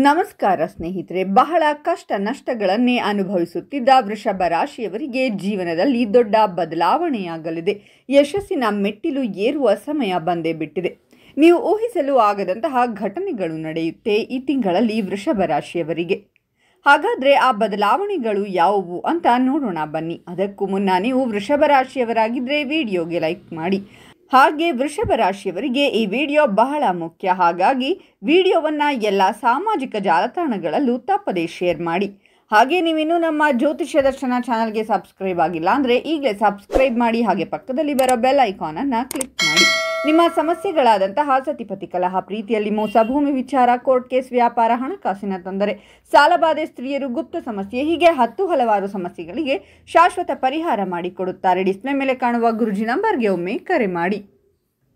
ನಮಸ್ಕಾರ ಸ್ನೇಹಿತರೆ. ಬಹಳ ಕಷ್ಟ ನಷ್ಟಗಳನ್ನೇ ಅನುಭವಿಸುತ್ತಿದ್ದ ವೃಷಭ ರಾಶಿಯವರಿಗೆ ಜೀವನದಲ್ಲಿ ದೊಡ್ಡ ಬದಲಾವಣೆಯಾಗಲಿದೆ. ಯಶಸ್ಸಿನ ಮೆಟ್ಟಿಲು ಏರುವ ಸಮಯ ಬಂದೇ ಬಿಟ್ಟಿದೆ. ನೀವು ಊಹಿಸಲು ಆಗದಂತಹ ಘಟನೆಗಳು ನಡೆಯುತ್ತೆ ಈ ತಿಂಗಳಲ್ಲಿ ವೃಷಭ ರಾಶಿಯವರಿಗೆ. ಹಾಗಾದರೆ ಆ ಬದಲಾವಣೆಗಳು ಯಾವುವು ಅಂತ ನೋಡೋಣ ಬನ್ನಿ. ಅದಕ್ಕೂ ಮುನ್ನ ನೀವು ವೃಷಭ ರಾಶಿಯವರಾಗಿದ್ದರೆ ವಿಡಿಯೋಗೆ ಲೈಕ್ ಮಾಡಿ. ಹಾಗೆ ವೃಷಭ ರಾಶಿಯವರಿಗೆ ಈ ವಿಡಿಯೋ ಬಹಳ ಮುಖ್ಯ. ಹಾಗಾಗಿ ವಿಡಿಯೋವನ್ನು ಎಲ್ಲ ಸಾಮಾಜಿಕ ಜಾಲತಾಣಗಳಲ್ಲೂ ತಪ್ಪದೇ ಶೇರ್ ಮಾಡಿ. ಹಾಗೆ ನೀವಿನ್ನೂ ನಮ್ಮ ಜ್ಯೋತಿಷ್ಯ ದರ್ಶನ ಚಾನಲ್ಗೆ ಸಬ್ಸ್ಕ್ರೈಬ್ ಆಗಿಲ್ಲ ಅಂದರೆ ಈಗಲೇ ಸಬ್ಸ್ಕ್ರೈಬ್ ಮಾಡಿ. ಹಾಗೆ ಪಕ್ಕದಲ್ಲಿ ಬರೋ ಬೆಲ್ ಐಕಾನನ್ನು ಕ್ಲಿಕ್ ಮಾಡಿ. ನಿಮ್ಮ ಸಮಸ್ಯೆಗಳಾದಂತಹ ಸತಿಪತಿ ಕಲಹ, ಪ್ರೀತಿಯಲ್ಲಿ ಮೋಸ, ಭೂಮಿ ವಿಚಾರ, ಕೋರ್ಟ್ ಕೇಸ್, ವ್ಯಾಪಾರ, ಹಣಕಾಸಿನ ತೊಂದರೆ, ಸಾಲಬಾಧೆ, ಸ್ತ್ರೀಯರು, ಗುಪ್ತ ಸಮಸ್ಯೆ, ಹೀಗೆ ಹಲವಾರು ಸಮಸ್ಯೆಗಳಿಗೆ ಶಾಶ್ವತ ಪರಿಹಾರ ಮಾಡಿಕೊಡುತ್ತಾರೆ. ಡಿಸ್ಪ್ಲೇ ಮೇಲೆ ಕಾಣುವ ಗುರುಜಿ ನಂಬರ್ಗೆ ಒಮ್ಮೆ ಕರೆ ಮಾಡಿ.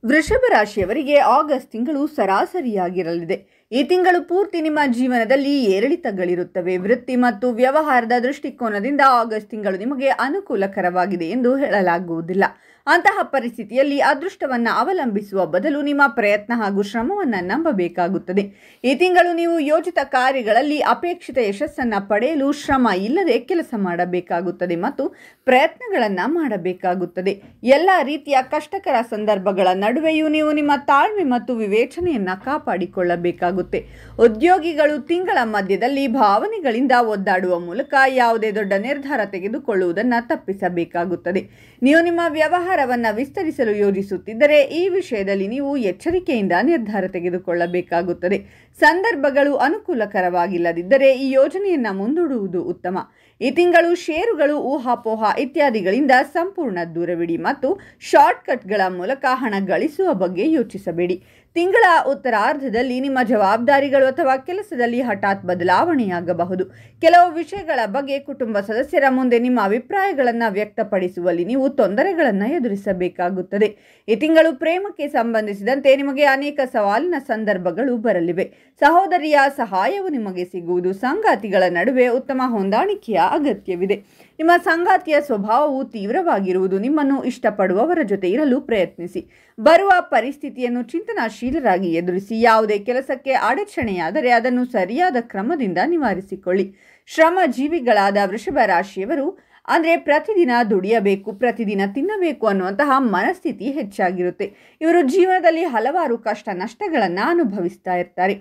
ವೃಷಭ ರಾಶಿಯವರಿಗೆ ಆಗಸ್ಟ್ ತಿಂಗಳು ಸರಾಸರಿಯಾಗಿರಲಿದೆ. ಈ ತಿಂಗಳು ಪೂರ್ತಿ ನಿಮ್ಮ ಜೀವನದಲ್ಲಿ ಏರಿಳಿತಗಳಿರುತ್ತವೆ. ವೃತ್ತಿ ಮತ್ತು ವ್ಯವಹಾರದ ದೃಷ್ಟಿಕೋನದಿಂದ ಆಗಸ್ಟ್ ತಿಂಗಳು ನಿಮಗೆ ಅನುಕೂಲಕರವಾಗಿದೆ ಎಂದು ಹೇಳಲಾಗುವುದಿಲ್ಲ. ಅಂತಹ ಪರಿಸ್ಥಿತಿಯಲ್ಲಿ ಅದೃಷ್ಟವನ್ನು ಅವಲಂಬಿಸುವ ಬದಲು ನಿಮ್ಮ ಪ್ರಯತ್ನ ಹಾಗೂ ಶ್ರಮವನ್ನು ನಂಬಬೇಕಾಗುತ್ತದೆ. ಈ ತಿಂಗಳು ನೀವು ಯೋಜಿತ ಕಾರ್ಯಗಳಲ್ಲಿ ಅಪೇಕ್ಷಿತ ಯಶಸ್ಸನ್ನು ಪಡೆಯಲು ಶ್ರಮ ಇಲ್ಲದೆ ಕೆಲಸ ಮಾಡಬೇಕಾಗುತ್ತದೆ ಮತ್ತು ಪ್ರಯತ್ನಗಳನ್ನು ಮಾಡಬೇಕಾಗುತ್ತದೆ. ಎಲ್ಲ ರೀತಿಯ ಕಷ್ಟಕರ ಸಂದರ್ಭಗಳ ನಡುವೆಯೂ ನೀವು ನಿಮ್ಮ ತಾಳ್ಮೆ ಮತ್ತು ವಿವೇಚನೆಯನ್ನು ಕಾಪಾಡಿಕೊಳ್ಳಬೇಕಾಗುತ್ತೆ. ಉದ್ಯೋಗಿಗಳು ತಿಂಗಳ ಮಧ್ಯದಲ್ಲಿ ಭಾವನೆಗಳಿಂದ ಒದ್ದಾಡುವ ಮೂಲಕ ಯಾವುದೇ ದೊಡ್ಡ ನಿರ್ಧಾರ ತೆಗೆದುಕೊಳ್ಳುವುದನ್ನು ತಪ್ಪಿಸಬೇಕಾಗುತ್ತದೆ. ನೀವು ನಿಮ್ಮ ವ್ಯವಹಾರವನ್ನು ವಿಸ್ತರಿಸಲು ಯೋಜಿಸುತ್ತಿದ್ದರೆ ಈ ವಿಷಯದಲ್ಲಿ ನೀವು ಎಚ್ಚರಿಕೆಯಿಂದ ನಿರ್ಧಾರ ತೆಗೆದುಕೊಳ್ಳಬೇಕಾಗುತ್ತದೆ. ಸಂದರ್ಭಗಳು ಅನುಕೂಲಕರವಾಗಿಲ್ಲದಿದ್ದರೆ ಈ ಯೋಜನೆಯನ್ನು ಮುಂದೂಡುವುದು ಉತ್ತಮ. ಈ ತಿಂಗಳು ಷೇರುಗಳು, ಊಹಾಪೋಹ ಇತ್ಯಾದಿಗಳಿಂದ ಸಂಪೂರ್ಣ ದೂರವಿಡಿ ಮತ್ತು ಶಾರ್ಟ್ಕಟ್ಗಳ ಮೂಲಕ ಹಣ ಗಳಿಸುವ ಬಗ್ಗೆ ಯೋಚಿಸಬೇಡಿ. ತಿಂಗಳ ಉತ್ತರಾರ್ಧದಲ್ಲಿ ನಿಮ್ಮ ಜವಾಬ್ದಾರಿಗಳು ಅಥವಾ ಕೆಲಸದಲ್ಲಿ ಹಠಾತ್ ಬದಲಾವಣೆಯಾಗಬಹುದು. ಕೆಲವು ವಿಷಯಗಳ ಬಗ್ಗೆ ಕುಟುಂಬ ಸದಸ್ಯರ ಮುಂದೆ ನಿಮ್ಮ ಅಭಿಪ್ರಾಯಗಳನ್ನು ವ್ಯಕ್ತಪಡಿಸುವಲ್ಲಿ ನೀವು ತೊಂದರೆಗಳನ್ನು ಎದುರಿಸಬೇಕಾಗುತ್ತದೆ. ಈ ತಿಂಗಳು ಪ್ರೇಮಕ್ಕೆ ಸಂಬಂಧಿಸಿದಂತೆ ನಿಮಗೆ ಅನೇಕ ಸವಾಲಿನ ಸಂದರ್ಭಗಳು ಬರಲಿವೆ. ಸಹೋದರಿಯ ಸಹಾಯವು ನಿಮಗೆ ಸಿಗುವುದು. ಸಂಗಾತಿಗಳ ನಡುವೆ ಉತ್ತಮ ಹೊಂದಾಣಿಕೆಯ ಅಗತ್ಯವಿದೆ. ನಿಮ್ಮ ಸಂಗಾತಿಯ ಸ್ವಭಾವವು ತೀವ್ರವಾಗಿರುವುದು. ನಿಮ್ಮನ್ನು ಇಷ್ಟಪಡುವವರ ಜೊತೆ ಇರಲು ಪ್ರಯತ್ನಿಸಿ. ಬರುವ ಪರಿಸ್ಥಿತಿಯನ್ನು ಚಿಂತನಾಶೀಲರಾಗಿ ಎದುರಿಸಿ. ಯಾವುದೇ ಕೆಲಸಕ್ಕೆ ಅಡಚಣೆಯಾದರೆ ಅದನ್ನು ಸರಿಯಾದ ಕ್ರಮದಿಂದ ನಿವಾರಿಸಿಕೊಳ್ಳಿ. ಶ್ರಮ ಜೀವಿಗಳಾದ ವೃಷಭ ರಾಶಿಯವರು ಅಂದರೆ ಪ್ರತಿದಿನ ದುಡಿಯಬೇಕು, ಪ್ರತಿದಿನ ತಿನ್ನಬೇಕು ಅನ್ನುವಂತಹ ಮನಸ್ಥಿತಿ ಹೆಚ್ಚಾಗಿರುತ್ತೆ. ಇವರು ಜೀವನದಲ್ಲಿ ಹಲವಾರು ಕಷ್ಟ ನಷ್ಟಗಳನ್ನು ಅನುಭವಿಸ್ತಾ ಇರ್ತಾರೆ.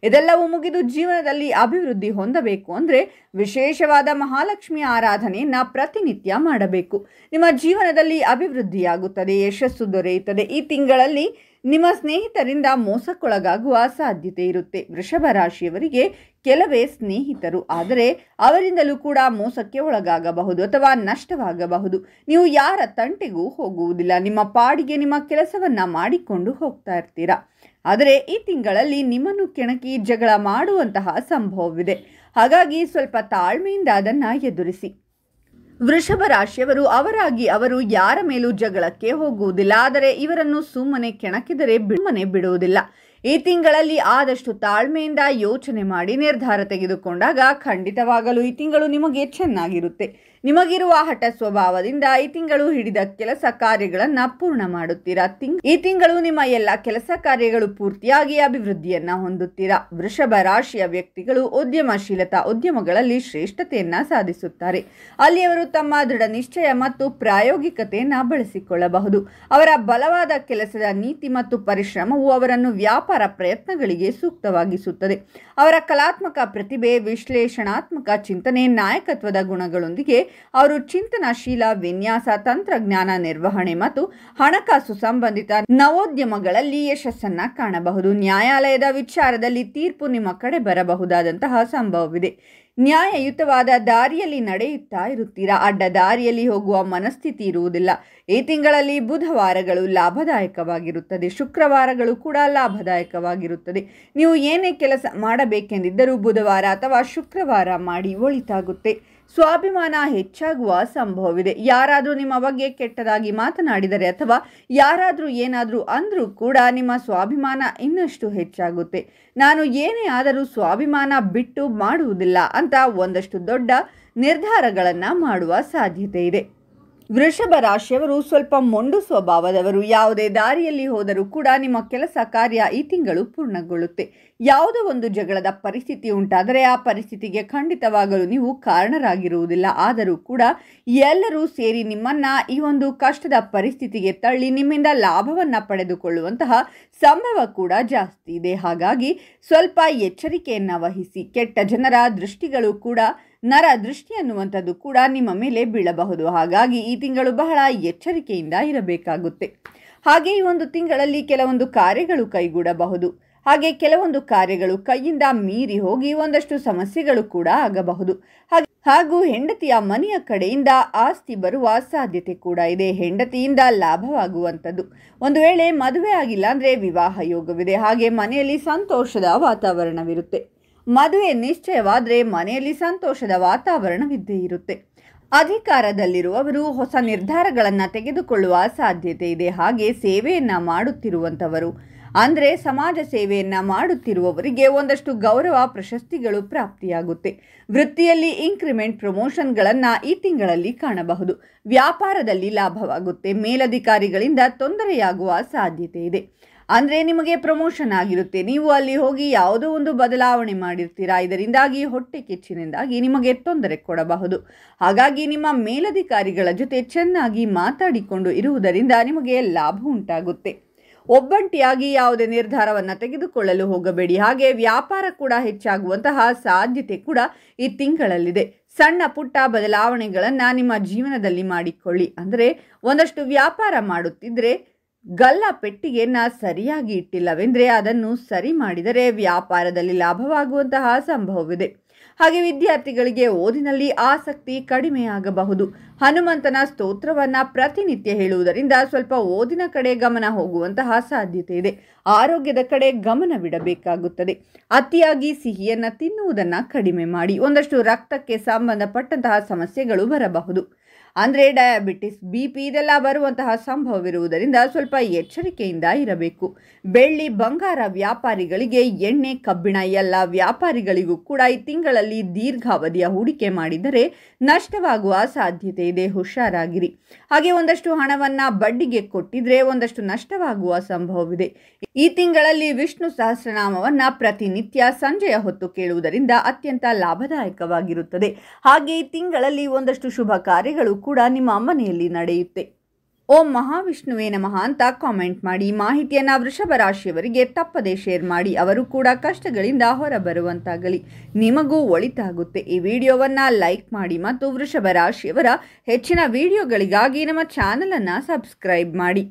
ಇದೆಲ್ಲವೂ ಮುಗಿದು ಜೀವನದಲ್ಲಿ ಅಭಿವೃದ್ಧಿ ಹೊಂದಬೇಕು ಅಂದರೆ ವಿಶೇಷವಾದ ಮಹಾಲಕ್ಷ್ಮಿ ಆರಾಧನೆಯನ್ನು ಪ್ರತಿನಿತ್ಯ ಮಾಡಬೇಕು. ನಿಮ್ಮ ಜೀವನದಲ್ಲಿ ಅಭಿವೃದ್ಧಿಯಾಗುತ್ತದೆ, ಯಶಸ್ಸು ದೊರೆಯುತ್ತದೆ. ಈ ತಿಂಗಳಲ್ಲಿ ನಿಮ್ಮ ಸ್ನೇಹಿತರಿಂದ ಮೋಸಕ್ಕೊಳಗಾಗುವ ಸಾಧ್ಯತೆ ಇರುತ್ತೆ. ವೃಷಭ ರಾಶಿಯವರಿಗೆ ಕೆಲವೇ ಸ್ನೇಹಿತರು, ಆದರೆ ಅವರಿಂದಲೂ ಕೂಡ ಮೋಸಕ್ಕೆ ಒಳಗಾಗಬಹುದು ಅಥವಾ ನಷ್ಟವಾಗಬಹುದು. ನೀವು ಯಾರ ತಂಟೆಗೂ ಹೋಗುವುದಿಲ್ಲ. ನಿಮ್ಮ ಪಾಡಿಗೆ ನಿಮ್ಮ ಕೆಲಸವನ್ನು ಮಾಡಿಕೊಂಡು ಹೋಗ್ತಾ ಇರ್ತೀರಾ. ಆದರೆ ಈ ತಿಂಗಳಲ್ಲಿ ನಿಮ್ಮನ್ನು ಕೆಣಕಿ ಜಗಳ ಮಾಡುವಂತಹ ಸಂಭವವಿದೆ. ಹಾಗಾಗಿ ಸ್ವಲ್ಪ ತಾಳ್ಮೆಯಿಂದ ಅದನ್ನು ಎದುರಿಸಿ. ವೃಷಭ ರಾಶಿಯವರು ಅವರಾಗಿ ಅವರು ಯಾರ ಮೇಲೂ ಜಗಳಕ್ಕೆ ಹೋಗುವುದಿಲ್ಲ. ಆದರೆ ಇವರನ್ನು ಸುಮ್ಮನೆ ಕೆಣಕಿದರೆ ಬಿಡುವುದಿಲ್ಲ. ಈ ತಿಂಗಳಲ್ಲಿ ಆದಷ್ಟು ತಾಳ್ಮೆಯಿಂದ ಯೋಚನೆ ಮಾಡಿ ನಿರ್ಧಾರ ತೆಗೆದುಕೊಂಡಾಗ ಖಂಡಿತವಾಗಲೂ ಈ ತಿಂಗಳು ನಿಮಗೆ ಚೆನ್ನಾಗಿರುತ್ತೆ. ನಿಮಗಿರುವ ಹಠ ಸ್ವಭಾವದಿಂದ ಈ ತಿಂಗಳು ಹಿಡಿದ ಕೆಲಸ ಕಾರ್ಯಗಳನ್ನು ಪೂರ್ಣ ಮಾಡುತ್ತೀರಾ. ಈ ತಿಂಗಳು ನಿಮ್ಮ ಎಲ್ಲ ಕೆಲಸ ಕಾರ್ಯಗಳು ಪೂರ್ತಿಯಾಗಿ ಅಭಿವೃದ್ಧಿಯನ್ನು ಹೊಂದುತ್ತೀರಾ. ವೃಷಭ ರಾಶಿಯ ವ್ಯಕ್ತಿಗಳು ಉದ್ಯಮಗಳಲ್ಲಿ ಶ್ರೇಷ್ಠತೆಯನ್ನು ಸಾಧಿಸುತ್ತಾರೆ. ಅಲ್ಲಿ ಅವರು ತಮ್ಮ ದೃಢ ನಿಶ್ಚಯ ಮತ್ತು ಪ್ರಾಯೋಗಿಕತೆಯನ್ನು ಬಳಸಿಕೊಳ್ಳಬಹುದು. ಅವರ ಬಲವಾದ ಕೆಲಸದ ನೀತಿ ಮತ್ತು ಪರಿಶ್ರಮವು ಅವರನ್ನು ವ್ಯಾಪಾರ ಪ್ರಯತ್ನಗಳಿಗೆ ಸೂಕ್ತವಾಗಿಸುತ್ತದೆ. ಅವರ ಕಲಾತ್ಮಕ ಪ್ರತಿಭೆ, ವಿಶ್ಲೇಷಣಾತ್ಮಕ ಚಿಂತನೆ, ನಾಯಕತ್ವದ ಗುಣಗಳೊಂದಿಗೆ ಅವರು ಚಿಂತನಶೀಲ ವಿನ್ಯಾಸ, ತಂತ್ರಜ್ಞಾನ ನಿರ್ವಹಣೆ ಮತ್ತು ಹಣಕಾಸು ಸಂಬಂಧಿತ ನವೋದ್ಯಮಗಳಲ್ಲಿ ಯಶಸ್ಸನ್ನ ಕಾಣಬಹುದು. ನ್ಯಾಯಾಲಯದ ವಿಚಾರದಲ್ಲಿ ತೀರ್ಪು ನಿಮ್ಮ ಕಡೆ ಬರಬಹುದಾದಂತಹ ಸಂಭವವಿದೆ. ನ್ಯಾಯಯುತವಾದ ದಾರಿಯಲ್ಲಿ ನಡೆಯುತ್ತಾ ಇರುತ್ತೀರಾ. ಅಡ್ಡ ದಾರಿಯಲ್ಲಿ ಹೋಗುವ ಮನಸ್ಥಿತಿ ಇರುವುದಿಲ್ಲ. ಈ ತಿಂಗಳಲ್ಲಿ ಬುಧವಾರಗಳು ಲಾಭದಾಯಕವಾಗಿರುತ್ತದೆ. ಶುಕ್ರವಾರಗಳು ಕೂಡ ಲಾಭದಾಯಕವಾಗಿರುತ್ತದೆ. ನೀವು ಏನೇ ಕೆಲಸ ಮಾಡಬೇಕೆಂದಿದ್ದರೂ ಬುಧವಾರ ಅಥವಾ ಶುಕ್ರವಾರ ಮಾಡಿ ಒಳಿತಾಗುತ್ತೆ. ಸ್ವಾಭಿಮಾನ ಹೆಚ್ಚಾಗುವ ಸಂಭವವಿದೆ. ಯಾರಾದರೂ ನಿಮ್ಮ ಬಗ್ಗೆ ಕೆಟ್ಟದಾಗಿ ಮಾತನಾಡಿದರೆ ಅಥವಾ ಯಾರಾದರೂ ಏನಾದರೂ ಅಂದರೂ ಕೂಡ ನಿಮ್ಮ ಸ್ವಾಭಿಮಾನ ಇನ್ನಷ್ಟು ಹೆಚ್ಚಾಗುತ್ತೆ. ನಾನು ಏನೇ ಆದರೂ ಸ್ವಾಭಿಮಾನ ಬಿಟ್ಟು ಮಾಡುವುದಿಲ್ಲ ಅಂತ ಒಂದಷ್ಟು ದೊಡ್ಡ ನಿರ್ಧಾರಗಳನ್ನು ಮಾಡುವ ಸಾಧ್ಯತೆ ಇದೆ. ವೃಷಭ ರಾಶಿಯವರು ಸ್ವಲ್ಪ ಮೊಂಡು ಸ್ವಭಾವದವರು. ಯಾವುದೇ ದಾರಿಯಲ್ಲಿ ಹೋದರೂ ಕೂಡ ನಿಮ್ಮ ಕೆಲಸ ಕಾರ್ಯ ಈ ತಿಂಗಳು ಪೂರ್ಣಗೊಳ್ಳುತ್ತೆ. ಯಾವುದೋ ಒಂದು ಜಗಳದ ಪರಿಸ್ಥಿತಿ ಉಂಟಾದರೆ ಆ ಪರಿಸ್ಥಿತಿಗೆ ಖಂಡಿತವಾಗಲು ನೀವು ಕಾರಣರಾಗಿರುವುದಿಲ್ಲ. ಆದರೂ ಕೂಡ ಎಲ್ಲರೂ ಸೇರಿ ನಿಮ್ಮನ್ನು ಈ ಒಂದು ಕಷ್ಟದ ಪರಿಸ್ಥಿತಿಗೆ ತಳ್ಳಿ ನಿಮ್ಮಿಂದ ಲಾಭವನ್ನು ಪಡೆದುಕೊಳ್ಳುವಂತಹ ಸಂಭವ ಕೂಡ ಜಾಸ್ತಿ ಇದೆ. ಹಾಗಾಗಿ ಸ್ವಲ್ಪ ಎಚ್ಚರಿಕೆಯನ್ನು ವಹಿಸಿ. ಕೆಟ್ಟ ಜನರ ದೃಷ್ಟಿಗಳು ಕೂಡ, ನರ ದೃಷ್ಟಿ ಅನ್ನುವಂಥದ್ದು ಕೂಡ ನಿಮ್ಮ ಮೇಲೆ ಬೀಳಬಹುದು. ಹಾಗಾಗಿ ಈ ತಿಂಗಳು ಬಹಳ ಎಚ್ಚರಿಕೆಯಿಂದ ಇರಬೇಕಾಗುತ್ತೆ. ಹಾಗೆ ಈ ಒಂದು ತಿಂಗಳಲ್ಲಿ ಕೆಲವೊಂದು ಕಾರ್ಯಗಳು ಕೈಗೂಡಬಹುದು. ಹಾಗೆ ಕೆಲವೊಂದು ಕಾರ್ಯಗಳು ಕೈಯಿಂದ ಮೀರಿ ಹೋಗಿ ಒಂದಷ್ಟು ಸಮಸ್ಯೆಗಳು ಕೂಡ ಆಗಬಹುದು. ಹಾಗೂ ಹೆಂಡತಿಯ ಮನೆಯ ಕಡೆಯಿಂದ ಆಸ್ತಿ ಬರುವ ಸಾಧ್ಯತೆ ಕೂಡ ಇದೆ. ಹೆಂಡತಿಯಿಂದ ಲಾಭವಾಗುವಂಥದ್ದು. ಒಂದು ವೇಳೆ ಮದುವೆ ಆಗಿಲ್ಲ ಅಂದರೆ ವಿವಾಹ ಯೋಗವಿದೆ. ಹಾಗೆ ಮನೆಯಲ್ಲಿ ಸಂತೋಷದ ವಾತಾವರಣವಿರುತ್ತೆ. ಮದುವೆ ನಿಶ್ಚಯವಾದರೆ ಮನೆಯಲ್ಲಿ ಸಂತೋಷದ ವಾತಾವರಣವಿದ್ದೇ ಇರುತ್ತೆ. ಅಧಿಕಾರದಲ್ಲಿರುವವರು ಹೊಸ ನಿರ್ಧಾರಗಳನ್ನು ತೆಗೆದುಕೊಳ್ಳುವ ಸಾಧ್ಯತೆ ಇದೆ. ಹಾಗೆ ಸೇವೆಯನ್ನು ಮಾಡುತ್ತಿರುವಂಥವರು ಅಂದರೆ ಸಮಾಜ ಸೇವೆಯನ್ನು ಮಾಡುತ್ತಿರುವವರಿಗೆ ಒಂದಷ್ಟು ಗೌರವ ಪ್ರಶಸ್ತಿಗಳು ಪ್ರಾಪ್ತಿಯಾಗುತ್ತೆ. ವೃತ್ತಿಯಲ್ಲಿ ಇನ್ಕ್ರಿಮೆಂಟ್ ಪ್ರಮೋಷನ್ಗಳನ್ನು ಈ ತಿಂಗಳಲ್ಲಿ ಕಾಣಬಹುದು. ವ್ಯಾಪಾರದಲ್ಲಿ ಲಾಭವಾಗುತ್ತೆ. ಮೇಲಧಿಕಾರಿಗಳಿಂದ ತೊಂದರೆಯಾಗುವ ಸಾಧ್ಯತೆ ಇದೆ. ಅಂದರೆ ನಿಮಗೆ ಪ್ರಮೋಷನ್ ಆಗಿರುತ್ತೆ, ನೀವು ಅಲ್ಲಿ ಹೋಗಿ ಯಾವುದೋ ಒಂದು ಬದಲಾವಣೆ ಮಾಡಿರ್ತೀರಾ. ಇದರಿಂದಾಗಿ ಹೊಟ್ಟೆ ಕಿಚ್ಚಿನಿಂದಾಗಿ ನಿಮಗೆ ತೊಂದರೆ ಕೊಡಬಹುದು. ಹಾಗಾಗಿ ನಿಮ್ಮ ಮೇಲಧಿಕಾರಿಗಳ ಜೊತೆ ಚೆನ್ನಾಗಿ ಮಾತಾಡಿಕೊಂಡು ಇರುವುದರಿಂದ ನಿಮಗೆ ಲಾಭ ಉಂಟಾಗುತ್ತೆ. ಒಬ್ಬಂಟಿಯಾಗಿ ಯಾವುದೇ ನಿರ್ಧಾರವನ್ನು ತೆಗೆದುಕೊಳ್ಳಲು ಹೋಗಬೇಡಿ. ಹಾಗೆ ವ್ಯಾಪಾರ ಕೂಡ ಹೆಚ್ಚಾಗುವಂತಹ ಸಾಧ್ಯತೆ ಕೂಡ ಈ ತಿಂಗಳಲ್ಲಿದೆ. ಸಣ್ಣ ಪುಟ್ಟ ಬದಲಾವಣೆಗಳನ್ನು ನಿಮ್ಮ ಜೀವನದಲ್ಲಿ ಮಾಡಿಕೊಳ್ಳಿ. ಅಂದರೆ ಒಂದಷ್ಟು ವ್ಯಾಪಾರ ಮಾಡುತ್ತಿದ್ದರೆ ಗಲ್ಲ ಪೆಟ್ಟಿಗೆಯನ್ನು ಸರಿಯಾಗಿ ಇಟ್ಟಿಲ್ಲವೆಂದರೆ ಅದನ್ನು ಸರಿ ಮಾಡಿದರೆ ವ್ಯಾಪಾರದಲ್ಲಿ ಲಾಭವಾಗುವಂತಹ ಸಂಭವವಿದೆ. ಹಾಗೆ ವಿದ್ಯಾರ್ಥಿಗಳಿಗೆ ಓದಿನಲ್ಲಿ ಆಸಕ್ತಿ ಕಡಿಮೆಯಾಗಬಹುದು. ಹನುಮಂತನ ಸ್ತೋತ್ರವನ್ನು ಪ್ರತಿನಿತ್ಯ ಹೇಳುವುದರಿಂದ ಸ್ವಲ್ಪ ಓದಿನ ಕಡೆ ಗಮನ ಹೋಗುವಂತಹ ಸಾಧ್ಯತೆ ಇದೆ. ಆರೋಗ್ಯದ ಕಡೆ ಗಮನವಿಡಬೇಕಾಗುತ್ತದೆ. ಅತಿಯಾಗಿ ಸಿಹಿಯನ್ನು ತಿನ್ನುವುದನ್ನು ಕಡಿಮೆ ಮಾಡಿ. ಒಂದಷ್ಟು ರಕ್ತಕ್ಕೆ ಸಂಬಂಧಪಟ್ಟಂತಹ ಸಮಸ್ಯೆಗಳು ಬರಬಹುದು. ಅಂದರೆ ಡಯಾಬಿಟಿಸ್, BP ಇದೆಲ್ಲ ಬರುವಂತಹ ಸಂಭವವಿರುವುದರಿಂದ ಸ್ವಲ್ಪ ಎಚ್ಚರಿಕೆಯಿಂದ ಇರಬೇಕು. ಬೆಳ್ಳಿ ಬಂಗಾರ ವ್ಯಾಪಾರಿಗಳಿಗೆ, ಎಣ್ಣೆ ಕಬ್ಬಿಣ ಎಲ್ಲ ವ್ಯಾಪಾರಿಗಳಿಗೂ ಕೂಡ ಈ ತಿಂಗಳಲ್ಲಿ ದೀರ್ಘಾವಧಿಯ ಹೂಡಿಕೆ ಮಾಡಿದರೆ ನಷ್ಟವಾಗುವ ಸಾಧ್ಯತೆ ಇದೆ. ಹುಷಾರಾಗಿರಿ. ಹಾಗೆ ಒಂದಷ್ಟು ಹಣವನ್ನು ಬಡ್ಡಿಗೆ ಕೊಟ್ಟಿದ್ರೆ ಒಂದಷ್ಟು ನಷ್ಟವಾಗುವ ಸಂಭವವಿದೆ. ಈ ತಿಂಗಳಲ್ಲಿ ವಿಷ್ಣು ಸಹಸ್ರನಾಮವನ್ನು ಪ್ರತಿನಿತ್ಯ ಸಂಜೆಯ ಹೊತ್ತು ಕೇಳುವುದರಿಂದ ಅತ್ಯಂತ ಲಾಭದಾಯಕವಾಗಿರುತ್ತದೆ. ಹಾಗೆ ಈ ತಿಂಗಳಲ್ಲಿ ಒಂದಷ್ಟು ಶುಭ ಕಾರ್ಯಗಳು ಕೂಡ ನಿಮ್ಮ ಮನೆಯಲ್ಲಿ ನಡೆಯುತ್ತೆ. ಓಂ ಮಹಾವಿಷ್ಣುವೇ ನಮಃ ಅಂತ ಕಾಮೆಂಟ್ ಮಾಡಿ. ಮಾಹಿತಿಯನ್ನು ವೃಷಭ ರಾಶಿಯವರಿಗೆ ತಪ್ಪದೇ ಶೇರ್ ಮಾಡಿ. ಅವರು ಕೂಡ ಕಷ್ಟಗಳಿಂದ ಹೊರಬರುವಂತಾಗಲಿ. ನಿಮಗೂ ಒಳಿತಾಗುತ್ತೆ. ಈ ವಿಡಿಯೋವನ್ನು ಲೈಕ್ ಮಾಡಿ ಮತ್ತು ವೃಷಭ ರಾಶಿಯವರ ಹೆಚ್ಚಿನ ವಿಡಿಯೋಗಳಿಗಾಗಿ ನಮ್ಮ ಚಾನಲನ್ನು ಸಬ್ಸ್ಕ್ರೈಬ್ ಮಾಡಿ.